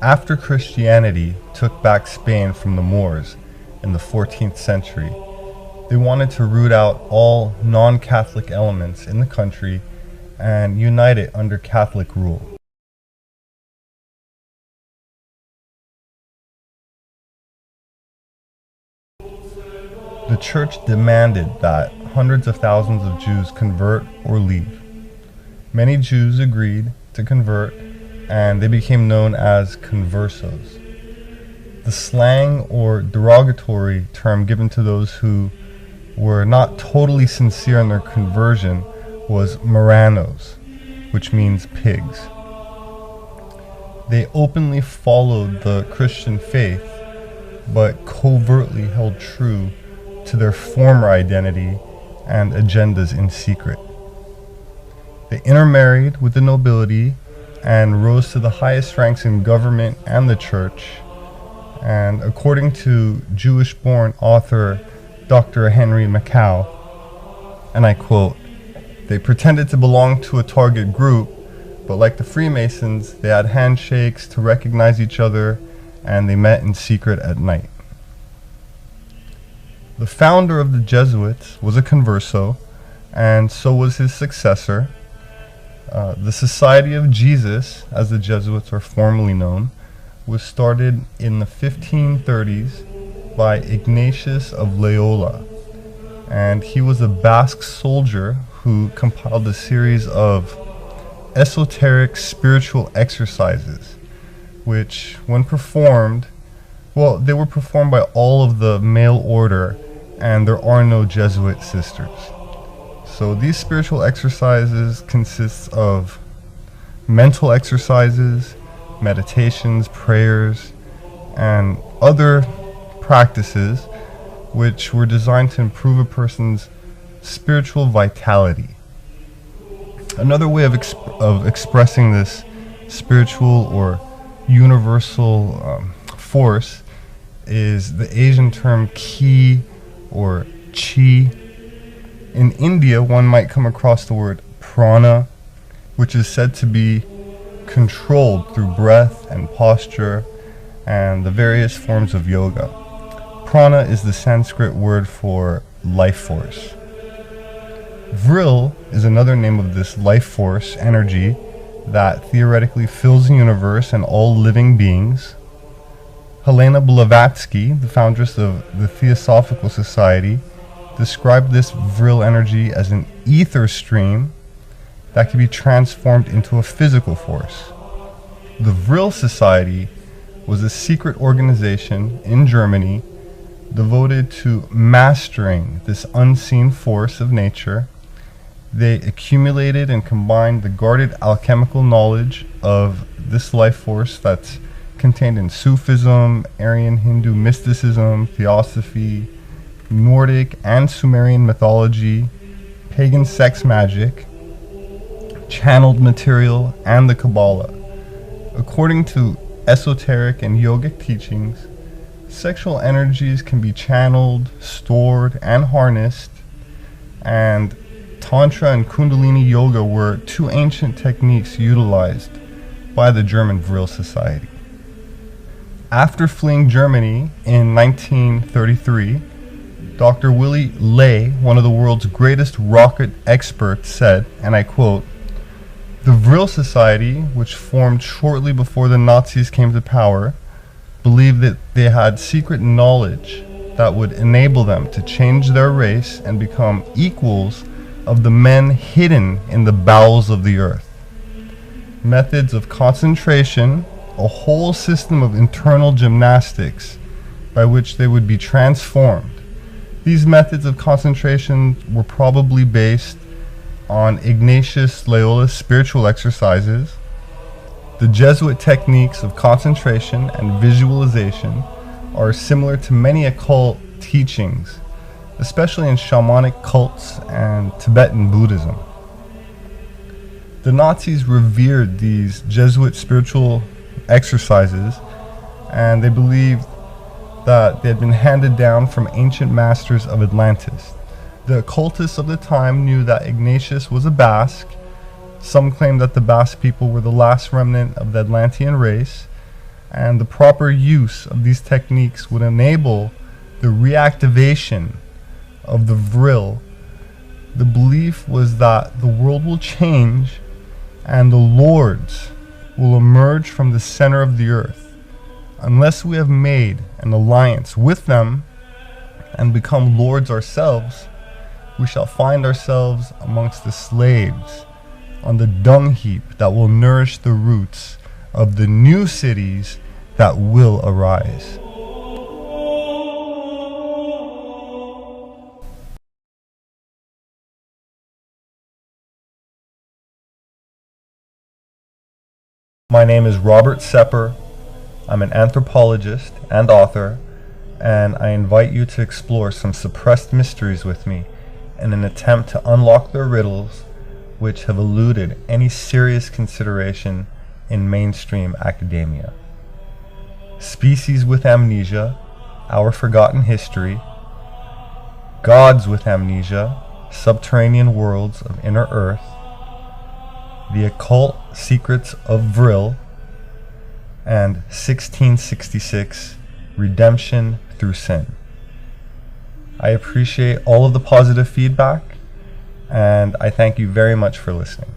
After Christianity took back Spain from the Moors in the 14th century, they wanted to root out all non-Catholic elements in the country and unite it under Catholic rule. The church demanded that hundreds of thousands of Jews convert or leave. Many Jews agreed to convert, and they became known as conversos. The slang or derogatory term given to those who were not totally sincere in their conversion was marranos, which means pigs. They openly followed the Christian faith, but covertly held true to their former identity and agendas in secret. They intermarried with the nobility and rose to the highest ranks in government and the church. And according to Jewish-born author Dr. Henry Mackau, and I quote, "They pretended to belong to a target group, but like the Freemasons, they had handshakes to recognize each other, and they met in secret at night." The founder of the Jesuits was a converso, and so was his successor. The Society of Jesus, as the Jesuits are formally known, was started in the 1530s by Ignatius of Loyola, and he was a Basque soldier who compiled a series of esoteric spiritual exercises, which, when performed, well, they were performed by all of the male order, and there are no Jesuit sisters. So these spiritual exercises consist of mental exercises, meditations, prayers, and other practices which were designed to improve a person's spiritual vitality. Another way of expressing this spiritual or universal force is the Asian term ki or chi. In India, one might come across the word prana, which is said to be controlled through breath and posture and the various forms of yoga. Prana is the Sanskrit word for life force. Vril is another name of this life force energy that theoretically fills the universe and all living beings. Helena Blavatsky, the foundress of the Theosophical Society, described this Vril energy as an ether stream that can be transformed into a physical force. The Vril Society was a secret organization in Germany devoted to mastering this unseen force of nature. They accumulated and combined the guarded alchemical knowledge of this life force that's contained in Sufism, Aryan Hindu mysticism, theosophy, Nordic and Sumerian mythology, pagan sex magic, channeled material, and the Kabbalah. According to esoteric and yogic teachings, sexual energies can be channeled, stored, and harnessed, and Tantra and Kundalini Yoga were two ancient techniques utilized by the German Vril Society. After fleeing Germany in 1933, Dr. Willy Ley, one of the world's greatest rocket experts, said, and I quote, "The Vril Society, which formed shortly before the Nazis came to power, believed that they had secret knowledge that would enable them to change their race and become equals of the men hidden in the bowels of the earth. Methods of concentration, a whole system of internal gymnastics by which they would be transformed. These methods of concentration were probably based on Ignatius Loyola's spiritual exercises. The Jesuit techniques of concentration and visualization are similar to many occult teachings, especially in shamanic cults and Tibetan Buddhism." The Nazis revered these Jesuit spiritual exercises, and they believed that they had been handed down from ancient masters of Atlantis. The occultists of the time knew that Ignatius was a Basque. Some claimed that the Basque people were the last remnant of the Atlantean race, And the proper use of these techniques would enable the reactivation of the vril. The belief was that the world will change and the lords will emerge from the center of the earth. Unless we have made an alliance with them and become lords ourselves, we shall find ourselves amongst the slaves on the dung heap that will nourish the roots of the new cities that will arise. My name is Robert Sepper. I'm an anthropologist and author, and I invite you to explore some suppressed mysteries with me in an attempt to unlock the riddles which have eluded any serious consideration in mainstream academia. Species with Amnesia, Our Forgotten History, Gods with Amnesia, Subterranean Worlds of Inner Earth, The Occult Secrets of Vril, and 1666, Redemption Through Sin. I appreciate all of the positive feedback, and I thank you very much for listening.